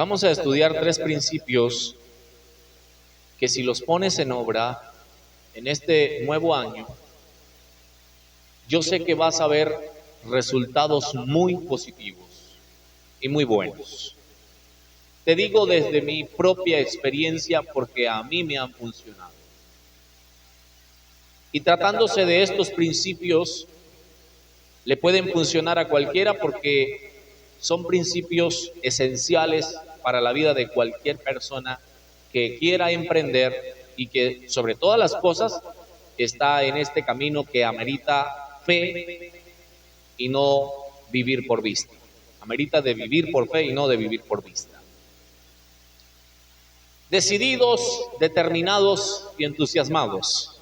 Vamos a estudiar tres principios que si los pones en obra en este nuevo año, yo sé que vas a ver resultados muy positivos y muy buenos. Te digo desde mi propia experiencia porque a mí me han funcionado. Y tratándose de estos principios, le pueden funcionar a cualquiera porque son principios esenciales para la vida de cualquier persona que quiera emprender y que sobre todas las cosas está en este camino que amerita fe y no vivir por vista. Amerita de vivir por fe y no de vivir por vista. Decididos, determinados y entusiasmados.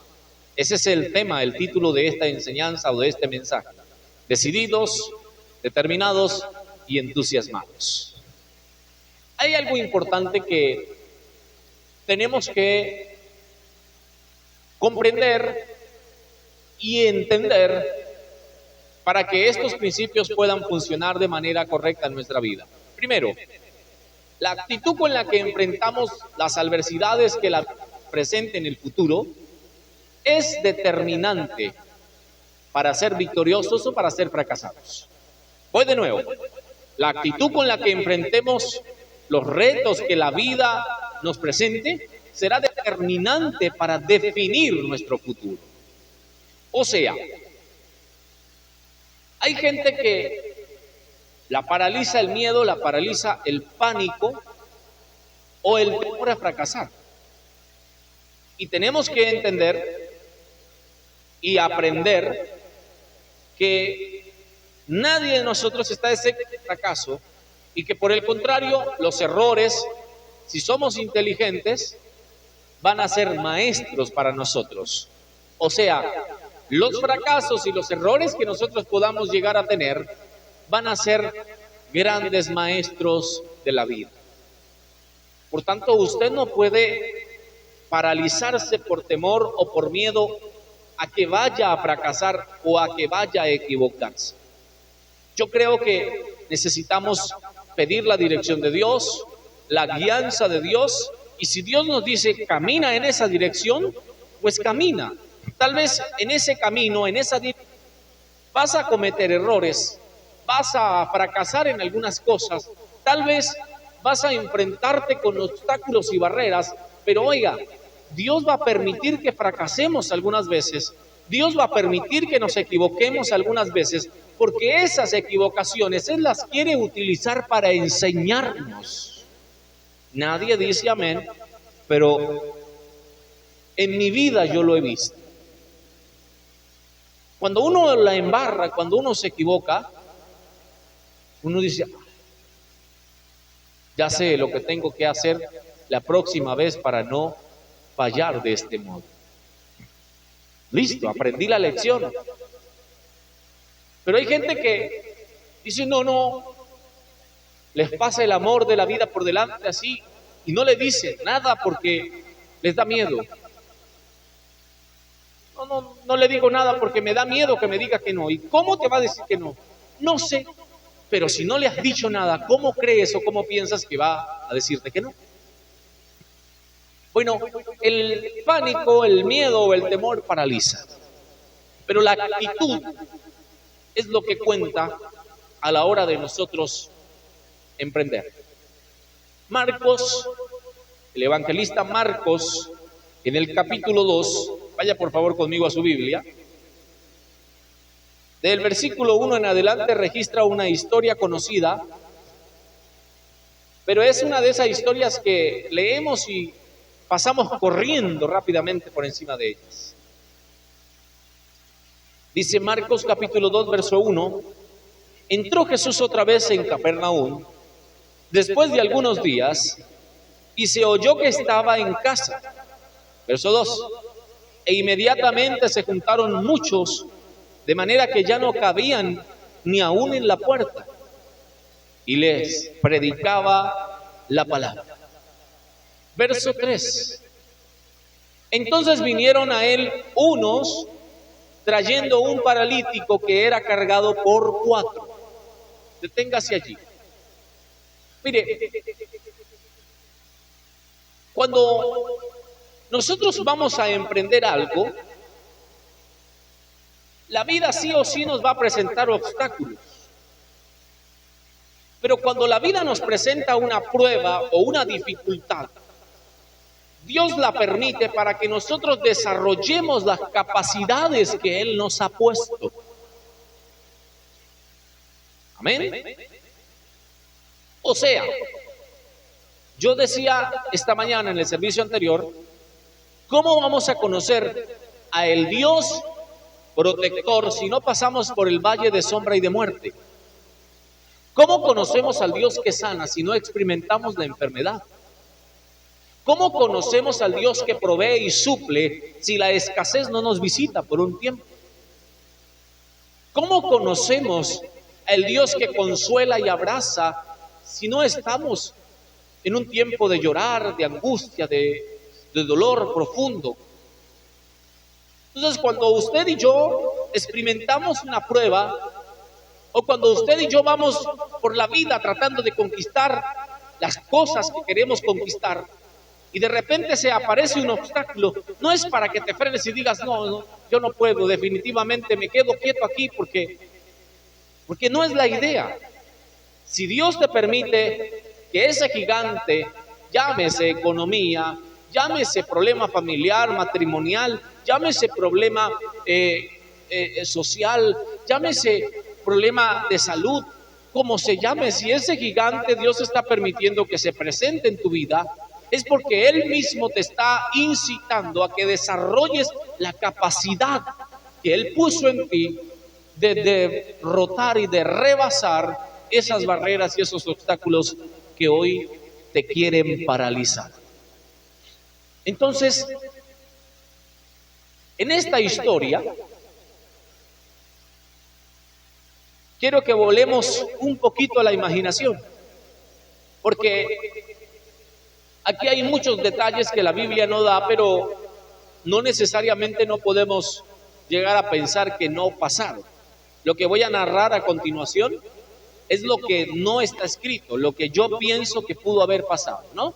Ese es el tema, el título de esta enseñanza o de este mensaje. Decididos, determinados y entusiasmados. Hay algo importante que tenemos que comprender y entender para que estos principios puedan funcionar de manera correcta en nuestra vida. Primero, la actitud con la que enfrentamos las adversidades que la presenten en el futuro es determinante para ser victoriosos o para ser fracasados. Voy de nuevo. La actitud con la que enfrentemos los retos que la vida nos presente será determinante para definir nuestro futuro. O sea, hay gente que la paraliza el miedo, la paraliza el pánico o el temor a fracasar. Y tenemos que entender y aprender que nadie de nosotros está exento de fracaso y que por el contrario los errores, si somos inteligentes, van a ser maestros para nosotros. O sea, los fracasos y los errores que nosotros podamos llegar a tener van a ser grandes maestros de la vida. Por tanto, usted no puede paralizarse por temor o por miedo a que vaya a fracasar o a que vaya a equivocarse. Yo creo que necesitamos pedir la dirección de Dios, la guianza de Dios, y si Dios nos dice camina en esa dirección, pues camina. Tal vez en ese camino, en esa dirección, vas a cometer errores, vas a fracasar en algunas cosas, tal vez vas a enfrentarte con obstáculos y barreras, pero oiga, Dios va a permitir que fracasemos algunas veces, Dios va a permitir que nos equivoquemos algunas veces, porque esas equivocaciones Él las quiere utilizar para enseñarnos. Nadie dice amén, pero en mi vida yo lo he visto. Cuando uno la embarra, cuando uno se equivoca, uno dice, ya sé lo que tengo que hacer la próxima vez para no fallar de este modo. Listo, aprendí la lección. Pero hay gente que dice, no, les pasa el amor de la vida por delante así y no le dice nada porque les da miedo. No le digo nada porque me da miedo que me diga que no. ¿Y cómo te va a decir que no? No sé, pero si no le has dicho nada, ¿cómo crees o cómo piensas que va a decirte que no? Bueno, el pánico, el miedo o el temor paraliza, pero la actitud es lo que cuenta a la hora de nosotros emprender. Marcos, el evangelista Marcos, en el capítulo 2, vaya por favor conmigo a su Biblia, del versículo 1 en adelante registra una historia conocida, pero es una de esas historias que leemos y pasamos corriendo rápidamente por encima de ellas. Dice Marcos capítulo 2, verso 1, entró Jesús otra vez en Capernaum, después de algunos días, y se oyó que estaba en casa. Verso 2, e inmediatamente se juntaron muchos, de manera que ya no cabían ni aún en la puerta, y les predicaba la palabra. Verso 3, entonces vinieron a él unos trayendo un paralítico que era cargado por 4. Deténgase allí. Mire, cuando nosotros vamos a emprender algo, la vida sí o sí nos va a presentar obstáculos. Pero cuando la vida nos presenta una prueba o una dificultad, Dios la permite para que nosotros desarrollemos las capacidades que Él nos ha puesto. Amén. O sea, yo decía esta mañana en el servicio anterior, ¿cómo vamos a conocer a el Dios protector si no pasamos por el valle de sombra y de muerte? ¿Cómo conocemos al Dios que sana si no experimentamos la enfermedad? ¿Cómo conocemos al Dios que provee y suple si la escasez no nos visita por un tiempo? ¿Cómo conocemos al Dios que consuela y abraza si no estamos en un tiempo de llorar, de angustia, de dolor profundo? Entonces, cuando usted y yo experimentamos una prueba, o cuando usted y yo vamos por la vida tratando de conquistar las cosas que queremos conquistar, y de repente se aparece un obstáculo, no es para que te frenes y digas, no, yo no puedo, definitivamente me quedo quieto aquí porque no es la idea. Si Dios te permite que ese gigante, llámese economía, llámese problema familiar, matrimonial, llámese problema social, llámese problema de salud, como se llame, si ese gigante Dios está permitiendo que se presente en tu vida, es porque Él mismo te está incitando a que desarrolles la capacidad que Él puso en ti de derrotar y de rebasar esas barreras y esos obstáculos que hoy te quieren paralizar. Entonces, en esta historia, quiero que volemos un poquito a la imaginación, porque aquí hay muchos detalles que la Biblia no da, pero no necesariamente no podemos llegar a pensar que no pasaron. Lo que voy a narrar a continuación es lo que no está escrito, lo que yo pienso que pudo haber pasado, ¿no?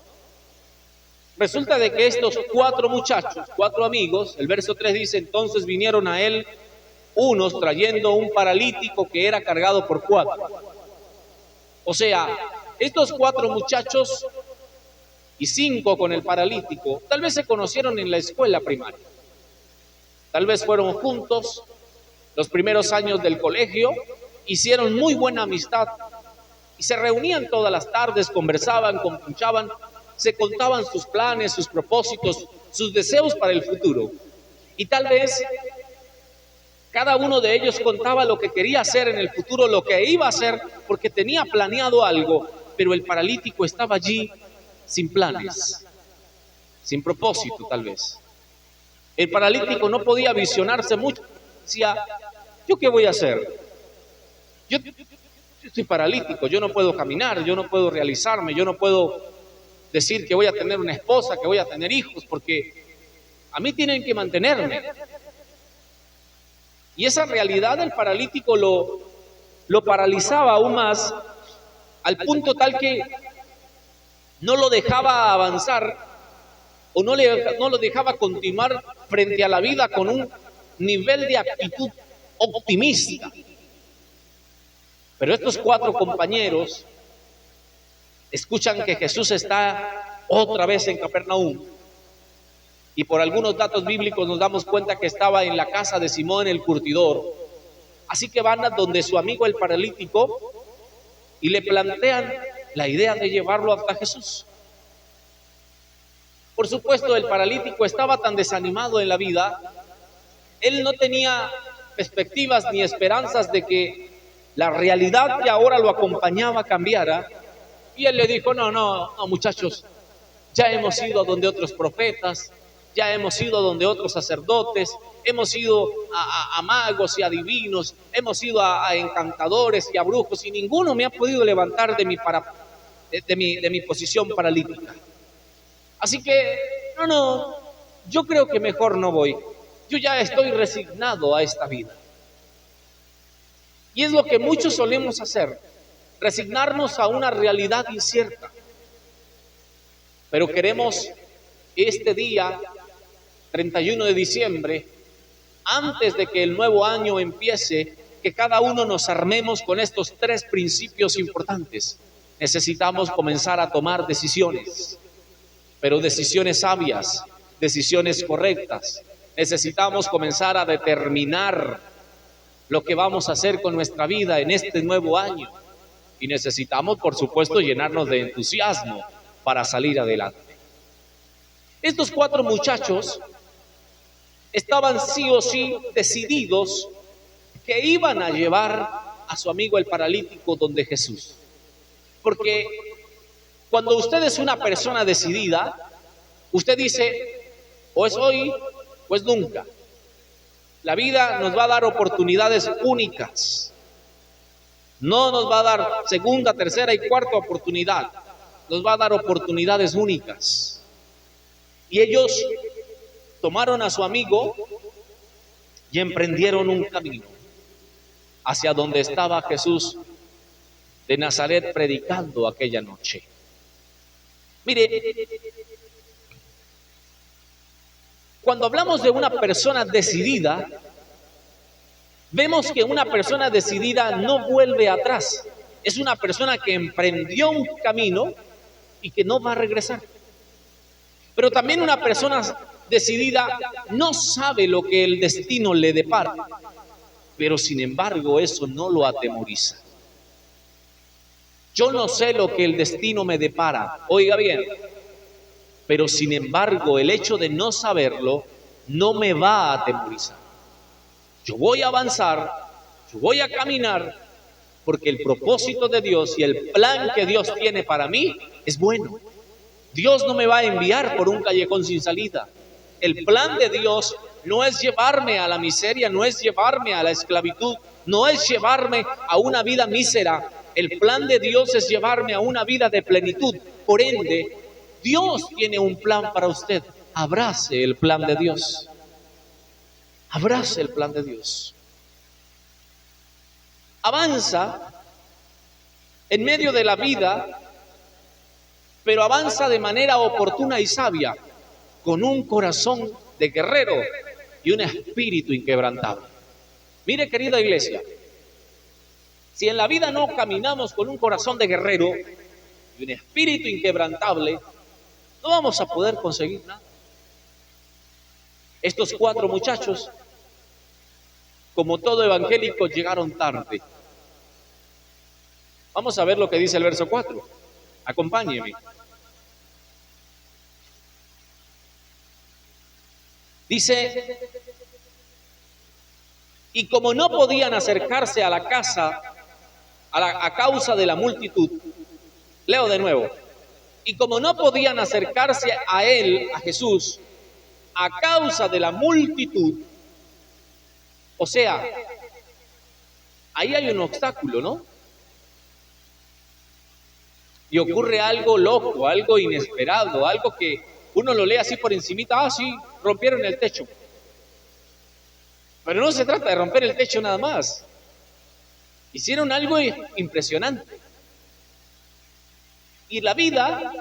Resulta de que estos 4 muchachos, 4 amigos, el verso 3 dice, entonces vinieron a él unos trayendo un paralítico que era cargado por 4. O sea, estos 4 muchachos y 5 con el paralítico, tal vez se conocieron en la escuela primaria, tal vez fueron juntos los primeros años del colegio, hicieron muy buena amistad y se reunían todas las tardes, conversaban, compunchaban, se contaban sus planes, sus propósitos, sus deseos para el futuro. Y tal vez cada uno de ellos contaba lo que quería hacer en el futuro, lo que iba a hacer, porque tenía planeado algo, pero el paralítico estaba allí sin planes, sin propósito tal vez. El paralítico no podía visionarse mucho, decía, ¿yo qué voy a hacer? Yo estoy paralítico, yo no puedo caminar, yo no puedo realizarme, yo no puedo decir que voy a tener una esposa, que voy a tener hijos, porque a mí tienen que mantenerme. Y esa realidad del paralítico lo paralizaba aún más, al punto tal que no lo dejaba avanzar o no lo dejaba continuar frente a la vida con un nivel de actitud optimista. Pero estos 4 compañeros escuchan que Jesús está otra vez en Capernaum. Y por algunos datos bíblicos nos damos cuenta que estaba en la casa de Simón el curtidor. Así que van a donde su amigo el paralítico y le plantean la idea de llevarlo hasta Jesús. Por supuesto, el paralítico estaba tan desanimado en la vida, él no tenía perspectivas ni esperanzas de que la realidad que ahora lo acompañaba cambiara. Y él le dijo, no, muchachos, ya hemos ido a donde otros profetas, ya hemos ido a donde otros sacerdotes, hemos ido a magos y adivinos, hemos ido a encantadores y a brujos, y ninguno me ha podido levantar de mi posición paralítica. Así que, yo creo que mejor no voy. Yo ya estoy resignado a esta vida. Y es lo que muchos solemos hacer. resignarnos a una realidad incierta. Pero queremos este día, 31 de diciembre, antes de que el nuevo año empiece, que cada uno nos armemos con estos 3 principios importantes. Necesitamos comenzar a tomar decisiones, pero decisiones sabias, decisiones correctas. Necesitamos comenzar a determinar lo que vamos a hacer con nuestra vida en este nuevo año. Y necesitamos, por supuesto, llenarnos de entusiasmo para salir adelante. Estos 4 muchachos estaban sí o sí decididos que iban a llevar a su amigo el paralítico donde Jesús. Porque cuando usted es una persona decidida, usted dice, o es hoy o es nunca. La vida nos va a dar oportunidades únicas. No nos va a dar segunda, tercera y cuarta oportunidad. Nos va a dar oportunidades únicas. Y ellos tomaron a su amigo y emprendieron un camino hacia donde estaba Jesús de Nazaret predicando aquella noche. Mire, cuando hablamos de una persona decidida, vemos que una persona decidida no vuelve atrás. Es una persona que emprendió un camino y que no va a regresar. Pero también una persona decidida no sabe lo que el destino le depara, pero sin embargo eso no lo atemoriza. Yo no sé lo que el destino me depara, oiga bien, pero sin embargo el hecho de no saberlo no me va a atemorizar. Yo voy a avanzar, yo voy a caminar, porque el propósito de Dios y el plan que Dios tiene para mí es bueno. Dios no me va a enviar por un callejón sin salida. El plan de Dios no es llevarme a la miseria, no es llevarme a la esclavitud, no es llevarme a una vida mísera. El plan de Dios es llevarme a una vida de plenitud. Por ende, Dios tiene un plan para usted. Abrace el plan de Dios. Abrace el plan de Dios. Avanza en medio de la vida, pero avanza de manera oportuna y sabia, con un corazón de guerrero y un espíritu inquebrantable. Mire, querida iglesia, si en la vida no caminamos con un corazón de guerrero y un espíritu inquebrantable, no vamos a poder conseguir nada. Estos 4 muchachos, como todo evangélico, llegaron tarde. Vamos a ver lo que dice el verso 4. Acompáñeme. Dice, y como no podían acercarse a la casa a causa de la multitud, leo de nuevo, y como no podían acercarse a él, a Jesús, a causa de la multitud, o sea, ahí hay un obstáculo, ¿no? Y ocurre algo loco, algo inesperado, algo que uno lo lee así por encimita, sí, rompieron el techo. Pero no se trata de romper el techo nada más. Hicieron algo impresionante. Y la vida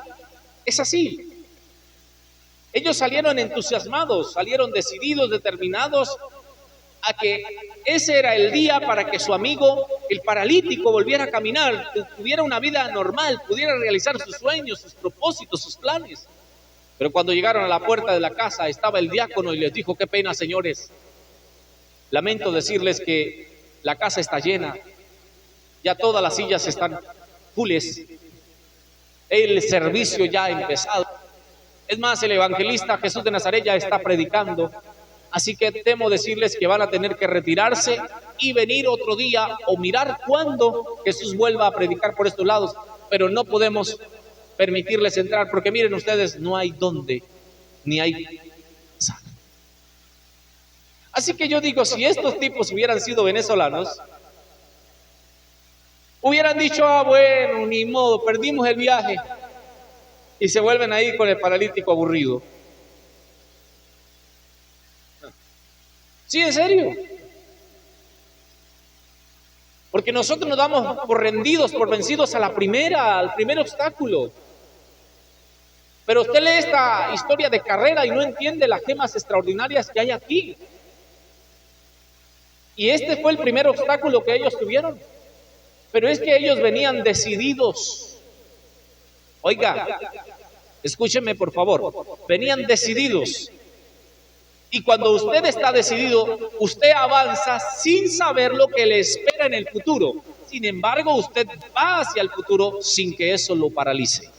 es así. Ellos salieron entusiasmados, salieron decididos, determinados a que ese era el día para que su amigo, el paralítico, volviera a caminar, tuviera una vida normal, pudiera realizar sus sueños, sus propósitos, sus planes. Pero cuando llegaron a la puerta de la casa estaba el diácono y les dijo, qué pena, señores, lamento decirles que la casa está llena, ya todas las sillas están fules, el servicio ya ha empezado. Es más, el evangelista Jesús de Nazaret ya está predicando. Así que temo decirles que van a tener que retirarse y venir otro día o mirar cuándo Jesús vuelva a predicar por estos lados. Pero no podemos permitirles entrar porque miren ustedes, no hay dónde, ni hay sala. Así que yo digo, si estos tipos hubieran sido venezolanos, hubieran dicho, bueno, ni modo, perdimos el viaje. Y se vuelven ahí con el paralítico aburrido. Sí, en serio. Porque nosotros nos damos por rendidos, por vencidos al primer obstáculo. Pero usted lee esta historia de carrera y no entiende las gemas extraordinarias que hay aquí. Y este fue el primer obstáculo que ellos tuvieron. Pero es que ellos venían decididos. Oiga, escúcheme por favor, venían decididos. Y cuando usted está decidido, usted avanza sin saber lo que le espera en el futuro. Sin embargo, usted va hacia el futuro sin que eso lo paralice.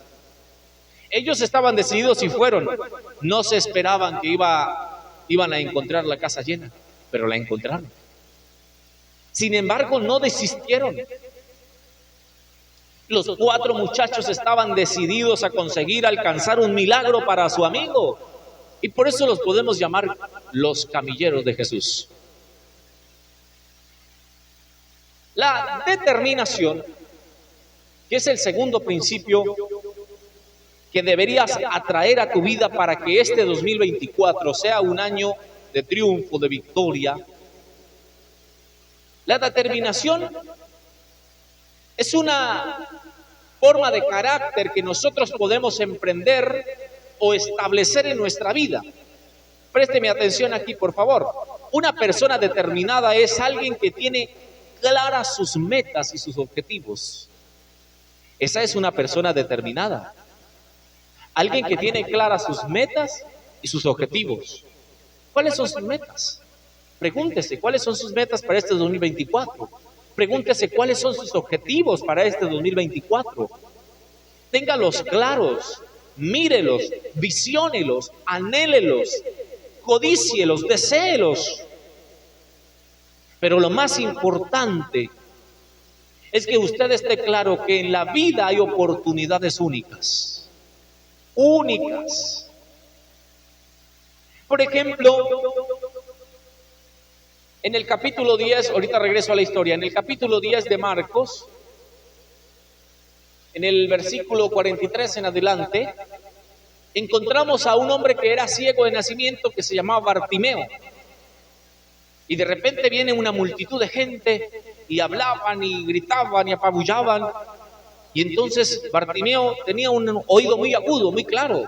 Ellos estaban decididos y fueron. No se esperaban que iban a encontrar la casa llena, pero la encontraron. Sin embargo, no desistieron. Los 4 muchachos estaban decididos a conseguir alcanzar un milagro para su amigo. Y por eso los podemos llamar los camilleros de Jesús. La determinación, que es el segundo principio que deberías atraer a tu vida para que este 2024 sea un año de triunfo, de victoria. La determinación es una forma de carácter que nosotros podemos emprender o establecer en nuestra vida. Présteme atención aquí, por favor. Una persona determinada es alguien que tiene claras sus metas y sus objetivos. Esa es una persona determinada. Alguien que tiene claras sus metas y sus objetivos. ¿Cuáles son sus metas? Pregúntese, ¿cuáles son sus metas para este 2024? Pregúntese, ¿cuáles son sus objetivos para este 2024? Téngalos claros, mírelos, visiónelos, anhélelos, codícielos, deséelos. Pero lo más importante es que usted esté claro que en la vida hay oportunidades únicas. Únicas. Por ejemplo, en el capítulo 10, ahorita regreso a la historia, en el capítulo 10 de Marcos, en el versículo 43 en adelante, encontramos a un hombre que era ciego de nacimiento que se llamaba Bartimeo. Y de repente viene una multitud de gente y hablaban y gritaban y apabullaban. Y entonces Bartimeo tenía un oído muy agudo, muy claro.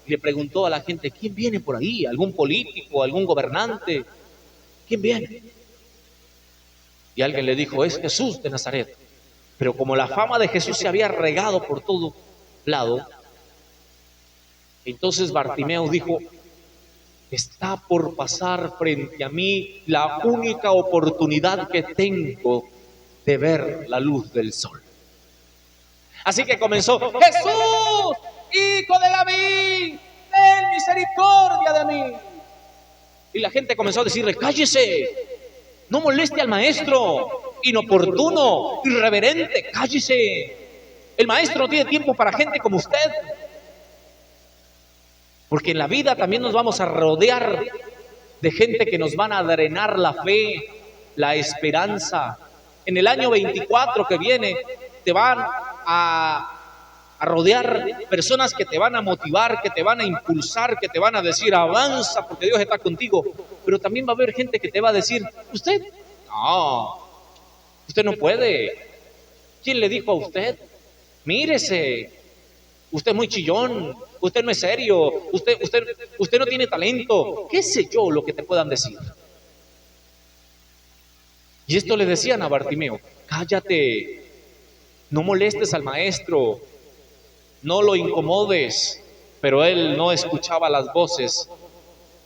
Y le preguntó a la gente, ¿quién viene por ahí? ¿Algún político? ¿Algún gobernante? ¿Quién viene? Y alguien le dijo, es Jesús de Nazaret. Pero como la fama de Jesús se había regado por todo lado, entonces Bartimeo dijo, está por pasar frente a mí la única oportunidad que tengo de ver la luz del sol. Así que comenzó, Jesús, hijo de David, ten misericordia de mí. Y la gente comenzó a decirle, cállese, no moleste al maestro, inoportuno, irreverente, cállese. El maestro no tiene tiempo para gente como usted. Porque en la vida también nos vamos a rodear de gente que nos van a drenar la fe, la esperanza. En el año 24 que viene te van a rodear personas que te van a motivar, que te van a impulsar, que te van a decir avanza porque Dios está contigo. Pero también va a haber gente que te va a decir, usted no puede. ¿Quién le dijo a usted? Mírese, usted es muy chillón, usted no es serio, usted no tiene talento, qué sé yo lo que te puedan decir. Y esto le decían a Bartimeo, cállate, no molestes al maestro, no lo incomodes. Pero él no escuchaba las voces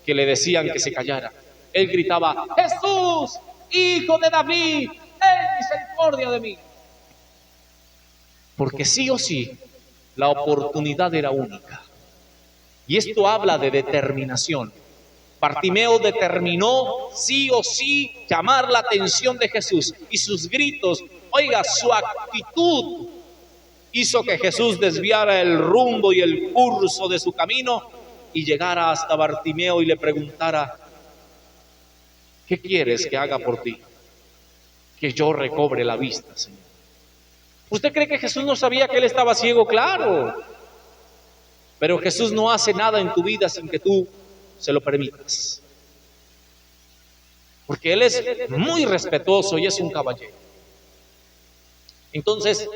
que le decían que se callara. Él gritaba, Jesús, hijo de David, ten misericordia de mí. Porque sí o sí, la oportunidad era única. Y esto habla de determinación. Bartimeo determinó sí o sí llamar la atención de Jesús. Y sus gritos, oiga, su actitud hizo que Jesús desviara el rumbo y el curso de su camino y llegara hasta Bartimeo y le preguntara, ¿qué quieres que haga por ti? Que yo recobre la vista, Señor. ¿Usted cree que Jesús no sabía que él estaba ciego? Claro. Pero Jesús no hace nada en tu vida sin que tú se lo permitas. Porque Él es muy respetuoso y es un caballero. Entonces,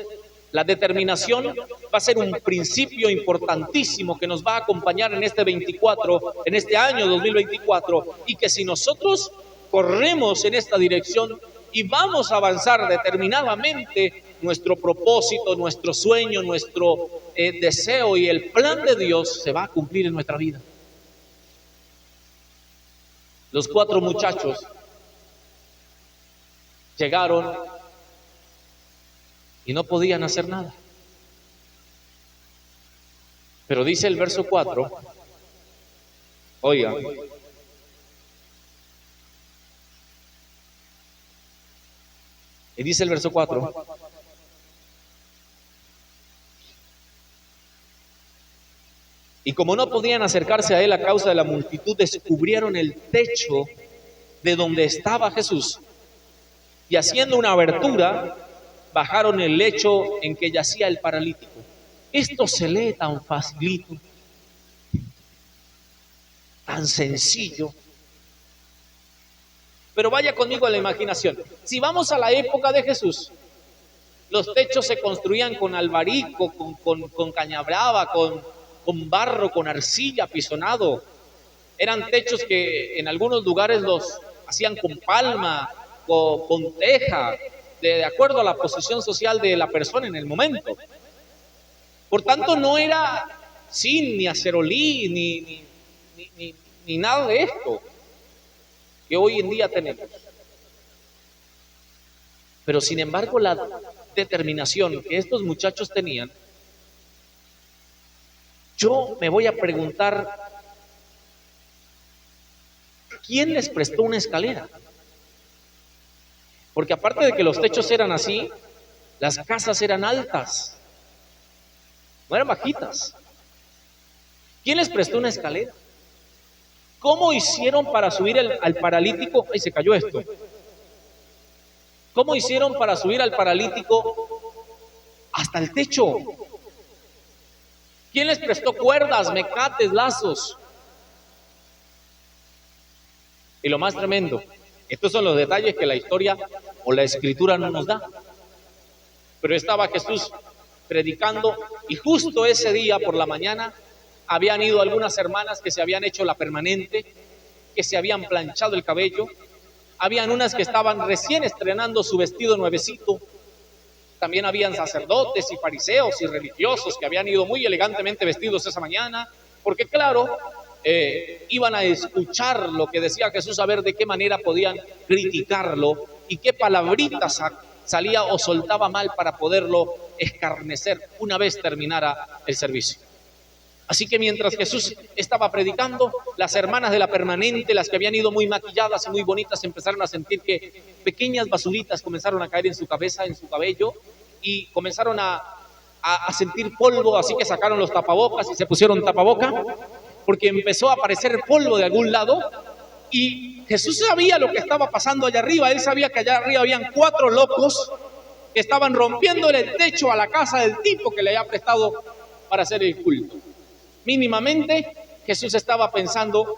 la determinación va a ser un principio importantísimo que nos va a acompañar en este 24, en este año 2024, y que si nosotros corremos en esta dirección y vamos a avanzar determinadamente, nuestro propósito, nuestro sueño, nuestro deseo y el plan de Dios se va a cumplir en nuestra vida. Los 4 muchachos llegaron y no podían hacer nada. Pero dice el verso 4, oigan, y dice el verso 4, y como no podían acercarse a él a causa de la multitud, descubrieron el techo de donde estaba Jesús, y haciendo una abertura, bajaron el lecho en que yacía el paralítico. Esto se lee tan facilito, tan sencillo. Pero vaya conmigo a la imaginación. Si vamos a la época de Jesús, los techos se construían con albarico, con caña brava, con barro, con arcilla, pisonado. Eran techos que en algunos lugares los hacían con palma, con teja, de acuerdo a la posición social de la persona en el momento. Por tanto, no era zinc, ni acerolí, ni nada de esto que hoy en día tenemos. Pero sin embargo, la determinación que estos muchachos tenían, yo me voy a preguntar, ¿quién les prestó una escalera? Porque aparte de que los techos eran así, las casas eran altas, no eran bajitas. ¿Quién les prestó una escalera? ¿Cómo hicieron para subir al paralítico? ¡Ay, se cayó esto! ¿Cómo hicieron para subir al paralítico hasta el techo? ¿Quién les prestó cuerdas, mecates, lazos? Y lo más tremendo, estos son los detalles que la historia o la escritura no nos da. Pero estaba Jesús predicando y justo ese día por la mañana habían ido algunas hermanas que se habían hecho la permanente, que se habían planchado el cabello. Habían unas que estaban recién estrenando su vestido nuevecito. También habían sacerdotes y fariseos y religiosos que habían ido muy elegantemente vestidos esa mañana, porque claro, iban a escuchar lo que decía Jesús, a ver de qué manera podían criticarlo y qué palabritas salía o soltaba mal para poderlo escarnecer una vez terminara el servicio. Así que mientras Jesús estaba predicando, las hermanas de la permanente, las que habían ido muy maquilladas y muy bonitas, empezaron a sentir que pequeñas basuritas comenzaron a caer en su cabeza, en su cabello, y comenzaron a sentir polvo, así que sacaron los tapabocas y se pusieron tapaboca, porque empezó a aparecer polvo de algún lado, y Jesús sabía lo que estaba pasando allá arriba. Él sabía que allá arriba habían 4 locos que estaban rompiéndole el techo a la casa del tipo que le había prestado para hacer el culto. Mínimamente Jesús estaba pensando,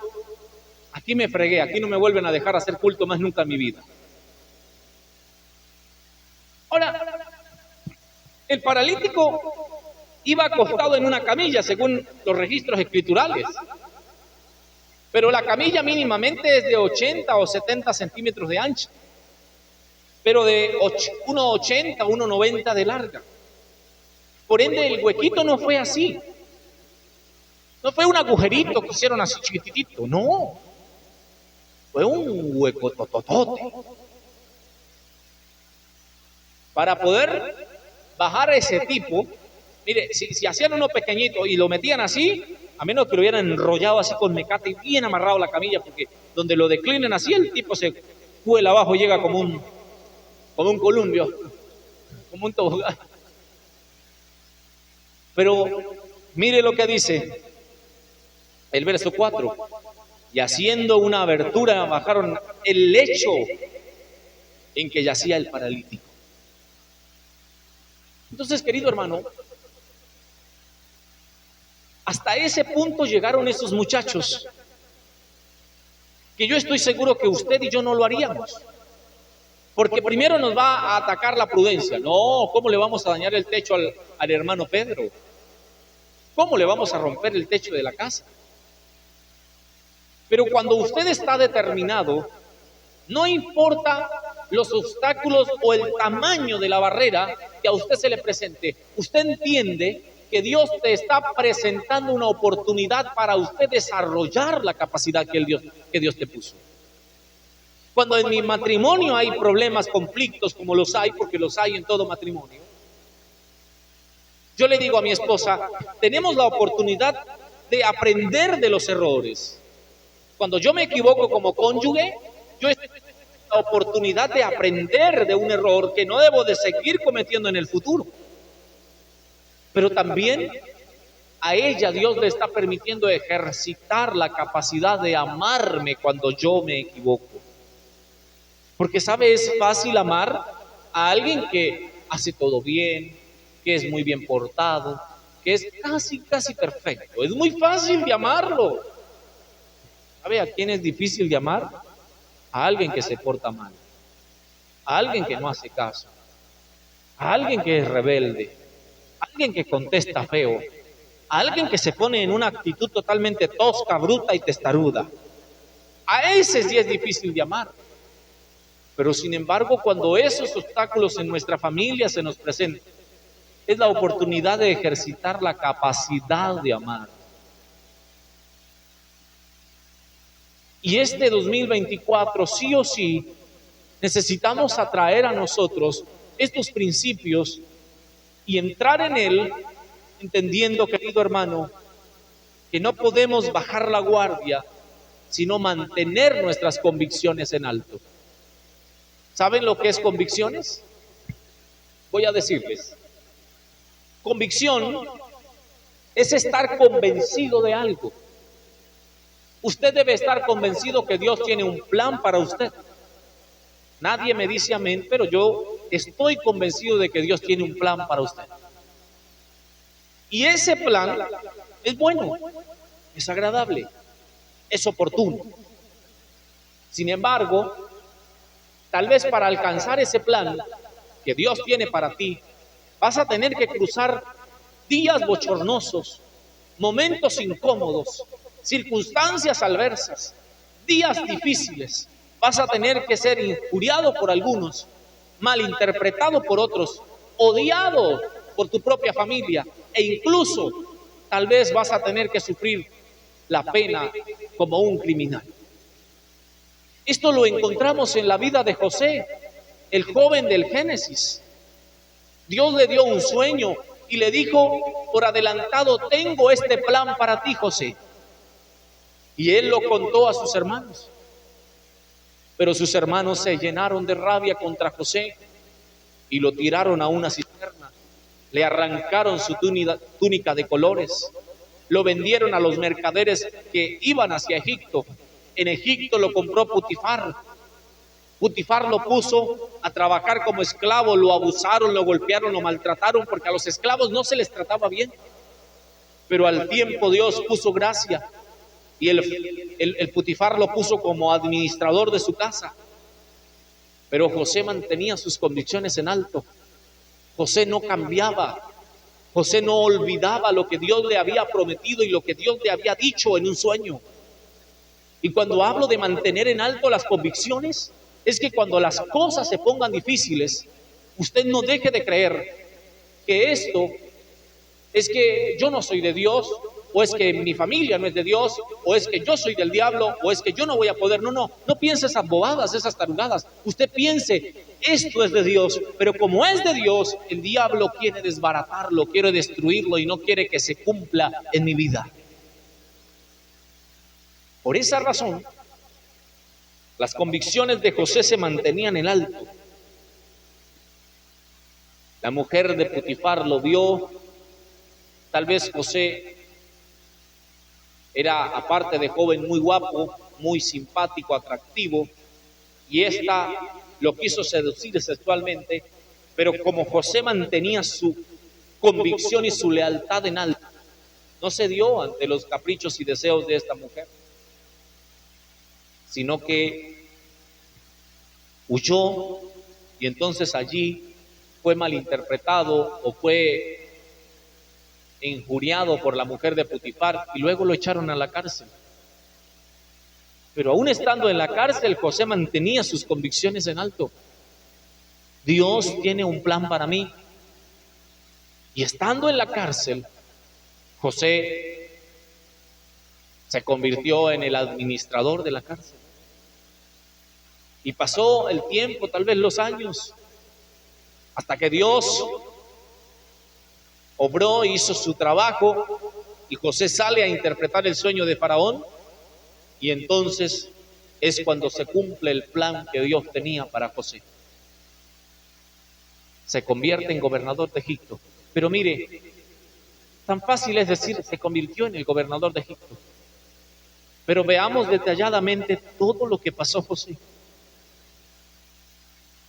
aquí me fregué, aquí no me vuelven a dejar hacer culto más nunca en mi vida. Ahora, el paralítico iba acostado en una camilla según los registros escriturales, pero la camilla mínimamente es de 80 o 70 centímetros de ancha, pero de 1,80, 1,90 de larga. Por ende, el huequito no fue así. No fue un agujerito que hicieron así chiquitito, no. Fue un hueco tototote. Para poder bajar a ese tipo, mire, si hacían uno pequeñito y lo metían así, a menos que lo hubieran enrollado así con mecate y bien amarrado la camilla, porque donde lo declinen así, el tipo se cuela abajo y llega como un columpio, como un tobogán. Pero mire lo que dice el verso 4, y haciendo una abertura bajaron el lecho en que yacía el paralítico. Entonces, querido hermano, hasta ese punto llegaron esos muchachos, que yo estoy seguro que usted y yo no lo haríamos, Porque primero nos va a atacar la prudencia. No, ¿cómo le vamos a dañar el techo al hermano Pedro? ¿Cómo le vamos a romper el techo de la casa? Pero cuando usted está determinado, no importa los obstáculos o el tamaño de la barrera que a usted se le presente, usted entiende que Dios te está presentando una oportunidad para usted desarrollar la capacidad que Dios te puso. Cuando en mi matrimonio hay problemas, conflictos, como los hay, porque los hay en todo matrimonio, yo le digo a mi esposa, tenemos la oportunidad de aprender de los errores. Cuando yo me equivoco como cónyuge, yo estoy teniendo la oportunidad de aprender de un error que no debo de seguir cometiendo en el futuro. Pero también a ella Dios le está permitiendo ejercitar la capacidad de amarme cuando yo me equivoco. Porque, ¿sabe? Es fácil amar a alguien que hace todo bien, que es muy bien portado, que es casi perfecto. Es muy fácil de amarlo. ¿Sabe a quién es difícil de amar? A alguien que se porta mal, a alguien que no hace caso, a alguien que es rebelde, a alguien que contesta feo, a alguien que se pone en una actitud totalmente tosca, bruta y testaruda. A ese sí es difícil de amar. Pero sin embargo, cuando esos obstáculos en nuestra familia se nos presentan, es la oportunidad de ejercitar la capacidad de amar. Y este 2024, sí o sí, necesitamos atraer a nosotros estos principios y entrar en él, entendiendo, querido hermano, que no podemos bajar la guardia, sino mantener nuestras convicciones en alto. ¿Saben lo que es convicciones? Voy a decirles. Convicción es estar convencido de algo. Usted debe estar convencido que Dios tiene un plan para usted. Nadie me dice amén, pero yo estoy convencido de que Dios tiene un plan para usted. Y ese plan es bueno, es agradable, es oportuno. Sin embargo, tal vez para alcanzar ese plan que Dios tiene para ti, vas a tener que cruzar días bochornosos, momentos incómodos, circunstancias adversas, días difíciles. Vas a tener que ser injuriado por algunos, malinterpretado por otros, odiado por tu propia familia e incluso tal vez vas a tener que sufrir la pena como un criminal. Esto lo encontramos en la vida de José, el joven del Génesis. Dios le dio un sueño y le dijo por adelantado, tengo este plan para ti, José. Y él lo contó a sus hermanos. Pero sus hermanos se llenaron de rabia contra José y lo tiraron a una cisterna. Le arrancaron su túnica de colores. Lo vendieron a los mercaderes que iban hacia Egipto. En Egipto lo compró Potifar. Potifar lo puso a trabajar como esclavo, lo abusaron, lo golpearon, lo maltrataron, porque a los esclavos no se les trataba bien. Pero al tiempo Dios puso gracia y el Potifar lo puso como administrador de su casa. Pero José mantenía sus convicciones en alto. José no cambiaba. José no olvidaba lo que Dios le había prometido y lo que Dios le había dicho en un sueño. Y cuando hablo de mantener en alto las convicciones, es que cuando las cosas se pongan difíciles, usted no deje de creer que esto es que yo no soy de Dios, o es que mi familia no es de Dios, o es que yo soy del diablo, o es que yo no voy a poder. No piense esas bobadas, esas tarugadas. Usted piense, esto es de Dios, pero como es de Dios, el diablo quiere desbaratarlo, quiere destruirlo y no quiere que se cumpla en mi vida. Por esa razón, las convicciones de José se mantenían en alto. La mujer de Potifar lo vio. Tal vez José era, aparte de joven, muy guapo, muy simpático, atractivo, y esta lo quiso seducir sexualmente, pero como José mantenía su convicción y su lealtad en alto, no se dio ante los caprichos y deseos de esta mujer, sino que huyó y entonces allí fue malinterpretado o fue injuriado por la mujer de Potifar y luego lo echaron a la cárcel. Pero aún estando en la cárcel, José mantenía sus convicciones en alto. Dios tiene un plan para mí. Y estando en la cárcel, José se convirtió en el administrador de la cárcel. Y pasó el tiempo, tal vez los años, hasta que Dios obró, hizo su trabajo, y José sale a interpretar el sueño de Faraón, y entonces es cuando se cumple el plan que Dios tenía para José. Se convierte en gobernador de Egipto. Pero mire, tan fácil es decir, se convirtió en el gobernador de Egipto. Pero veamos detalladamente todo lo que pasó José.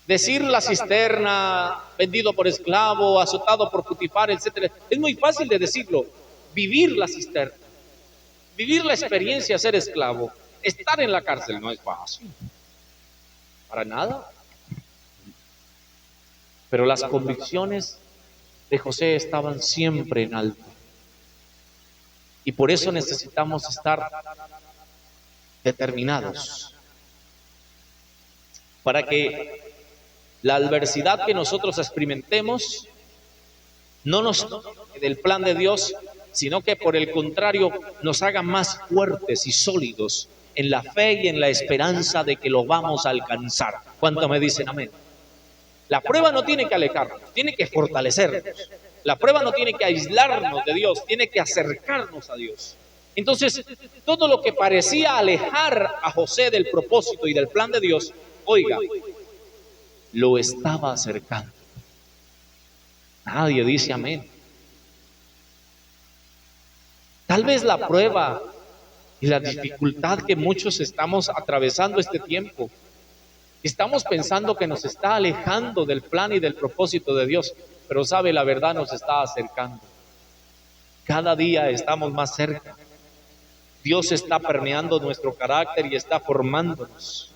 Decir la cisterna, vendido por esclavo, azotado por Potifar, etcétera, es muy fácil de decirlo. Vivir la cisterna, vivir la experiencia de ser esclavo, estar en la cárcel no es fácil, para nada. Pero las convicciones de José estaban siempre en alto. Y por eso necesitamos estar determinados, para que la adversidad que nosotros experimentemos no nos del plan de Dios, sino que por el contrario nos haga más fuertes y sólidos en la fe y en la esperanza de que lo vamos a alcanzar. ¿Cuántos me dicen amén? La prueba no tiene que alejarnos, tiene que fortalecernos. La prueba no tiene que aislarnos de Dios, tiene que acercarnos a Dios. Entonces, todo lo que parecía alejar a José del propósito y del plan de Dios, oiga, lo estaba acercando. Nadie dice amén. Tal vez la prueba y la dificultad que muchos estamos atravesando este tiempo, estamos pensando que nos está alejando del plan y del propósito de Dios, pero sabe, la verdad nos está acercando. Cada día estamos más cerca. Dios está permeando nuestro carácter y está formándonos.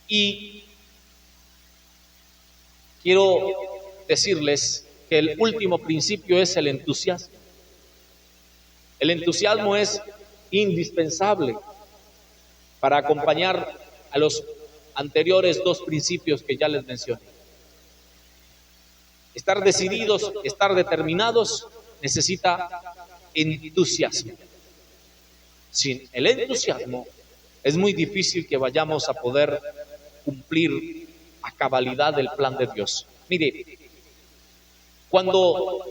Y quiero decirles que el último principio es el entusiasmo. El entusiasmo es indispensable para acompañar a los anteriores dos principios que ya les mencioné. Estar decididos, estar determinados, necesita entusiasmo. Sin el entusiasmo es muy difícil que vayamos a poder cumplir a cabalidad el plan de Dios. Mire, cuando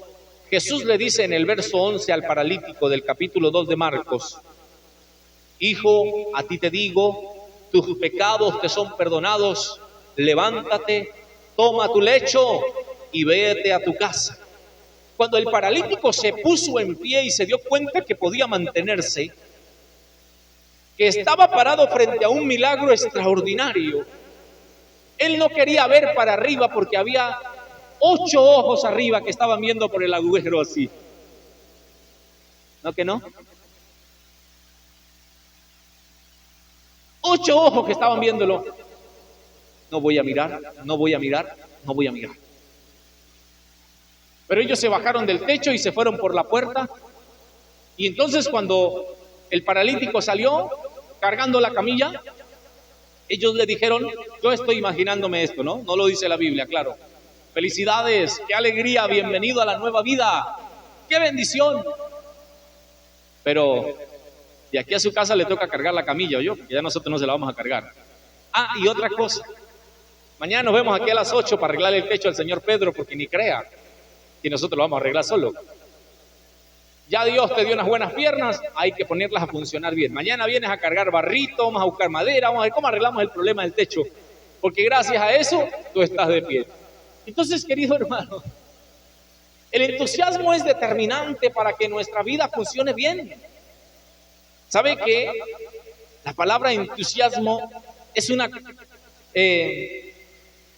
Jesús le dice en el verso 11 al paralítico del capítulo 2 de Marcos: hijo, a ti te digo, tus pecados te son perdonados, levántate, toma tu lecho y vete a tu casa. Cuando el paralítico se puso en pie y se dio cuenta que podía mantenerse, que estaba parado frente a un milagro extraordinario, él no quería ver para arriba porque había 8 ojos arriba que estaban viendo por el agujero así. ¿No que no? 8 ojos que estaban viéndolo. No voy a mirar, no voy a mirar, no voy a mirar. Pero ellos se bajaron del techo y se fueron por la puerta. Y entonces cuando el paralítico salió cargando la camilla, ellos le dijeron, yo estoy imaginándome esto, ¿no? No lo dice la Biblia, claro. Felicidades, qué alegría, bienvenido a la nueva vida, qué bendición. Pero de aquí a su casa le toca cargar la camilla, ¿oyó? Que ya nosotros no se la vamos a cargar. Ah, y otra cosa, mañana nos vemos aquí a las 8 para arreglar el techo al señor Pedro, porque ni crea que nosotros lo vamos a arreglar solo. Ya Dios te dio unas buenas piernas, hay que ponerlas a funcionar bien. Mañana vienes a cargar barrito, vamos a buscar madera, vamos a ver cómo arreglamos el problema del techo, porque gracias a eso tú estás de pie. Entonces, querido hermano, el entusiasmo es determinante para que nuestra vida funcione bien. ¿Sabe que la palabra entusiasmo es una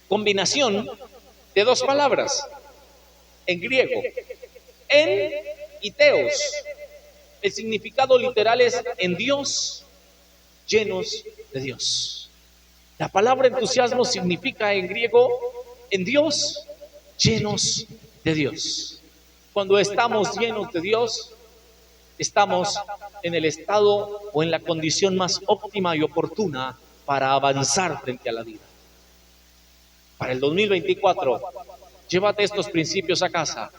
combinación de 2 palabras en griego? En y teos. El significado literal es en Dios, llenos de Dios. La palabra entusiasmo significa en griego, en Dios, llenos de Dios. Cuando estamos llenos de Dios, estamos en el estado o en la condición más óptima y oportuna para avanzar frente a la vida. Para el 2024, llévate estos principios a casa.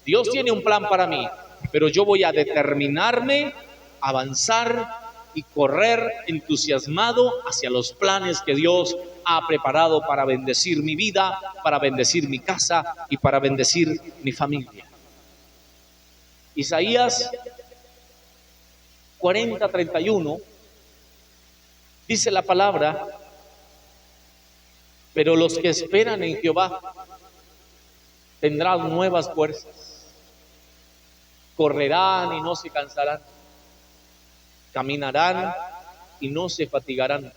Dios tiene un plan para mí, pero yo voy a determinarme, avanzar y correr entusiasmado hacia los planes que Dios ha preparado para bendecir mi vida, para bendecir mi casa y para bendecir mi familia. Isaías 40:31 dice la palabra: pero los que esperan en Jehová tendrán nuevas fuerzas, correrán y no se cansarán, caminarán y no se fatigarán.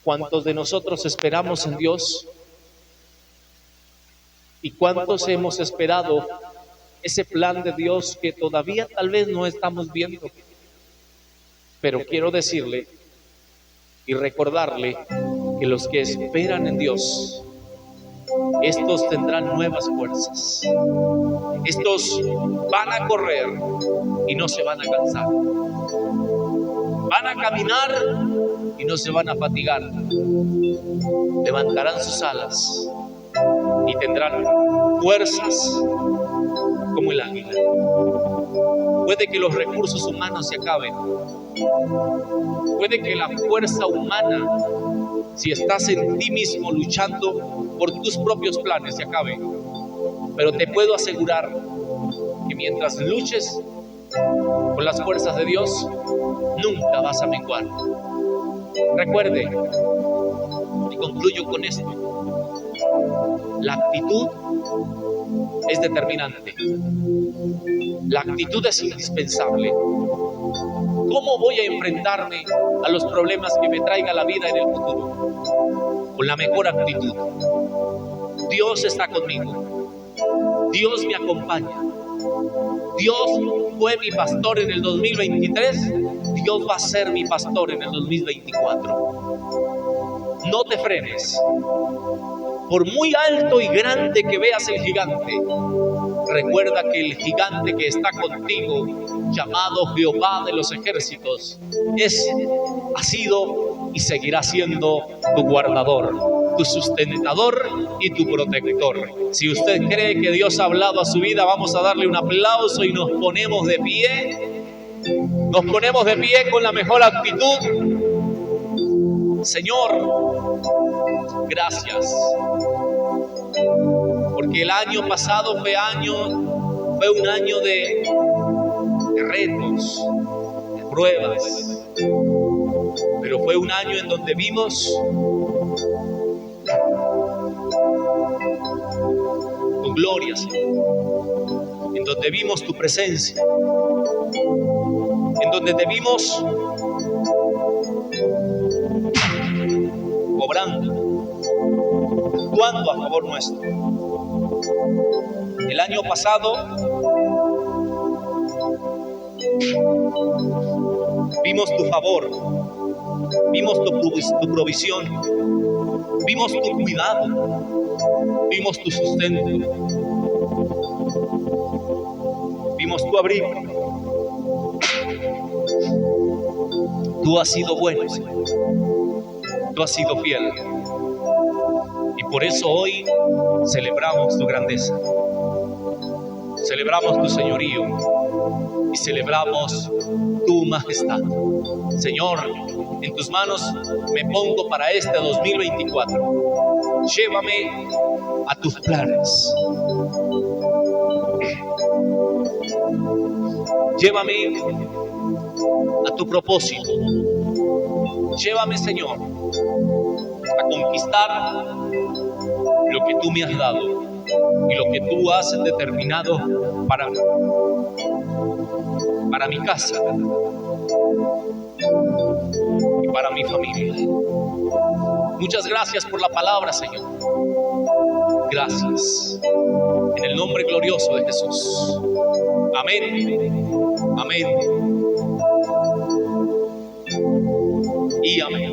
¿Cuántos de nosotros esperamos en Dios? ¿Y cuántos hemos esperado ese plan de Dios que todavía tal vez no estamos viendo? Pero quiero decirle y recordarle que los que esperan en Dios, estos tendrán nuevas fuerzas. Estos van a correr y no se van a cansar. Van a caminar y no se van a fatigar. Levantarán sus alas y tendrán fuerzas como el águila. Puede que los recursos humanos se acaben. Puede que la fuerza humana, si estás en ti mismo luchando por tus propios planes, se acabe. Pero te puedo asegurar que mientras luches con las fuerzas de Dios, nunca vas a menguar. Recuerde, y concluyo con esto, la actitud es determinante. La actitud es indispensable. ¿Cómo voy a enfrentarme a los problemas que me traiga la vida en el futuro? Con la mejor actitud. Dios está conmigo. Dios me acompaña. Dios fue mi pastor en el 2023. Dios va a ser mi pastor en el 2024. No te frenes. Por muy alto y grande que veas el gigante, recuerda que el gigante que está contigo, llamado Jehová de los ejércitos, ha sido y seguirá siendo tu guardador, tu sustentador y tu protector. Si usted cree que Dios ha hablado a su vida, vamos a darle un aplauso y nos ponemos de pie. Nos ponemos de pie con la mejor actitud. Señor, gracias, porque el año pasado fue un año de retos, de pruebas, pero fue un año en donde vimos tu gloria, Señor, en donde vimos tu presencia, en donde te vimos obrando, actuando a favor nuestro. El año pasado vimos tu favor, vimos tu provisión, vimos tu cuidado, vimos tu sustento, vimos tu abrigo. Tú has sido bueno, Señor. Tú has sido fiel. Y por eso hoy celebramos tu grandeza. Celebramos tu señorío. Y celebramos tu majestad. Señor, en tus manos me pongo para este 2024. Llévame a tus planes. Llévame a tu propósito. Llévame, Señor, a conquistar lo que tú me has dado y lo que tú has determinado para mi casa y para mi familia. Muchas gracias por la palabra, Señor. Gracias. En el nombre glorioso de Jesús. Amén. Amén. Y amén.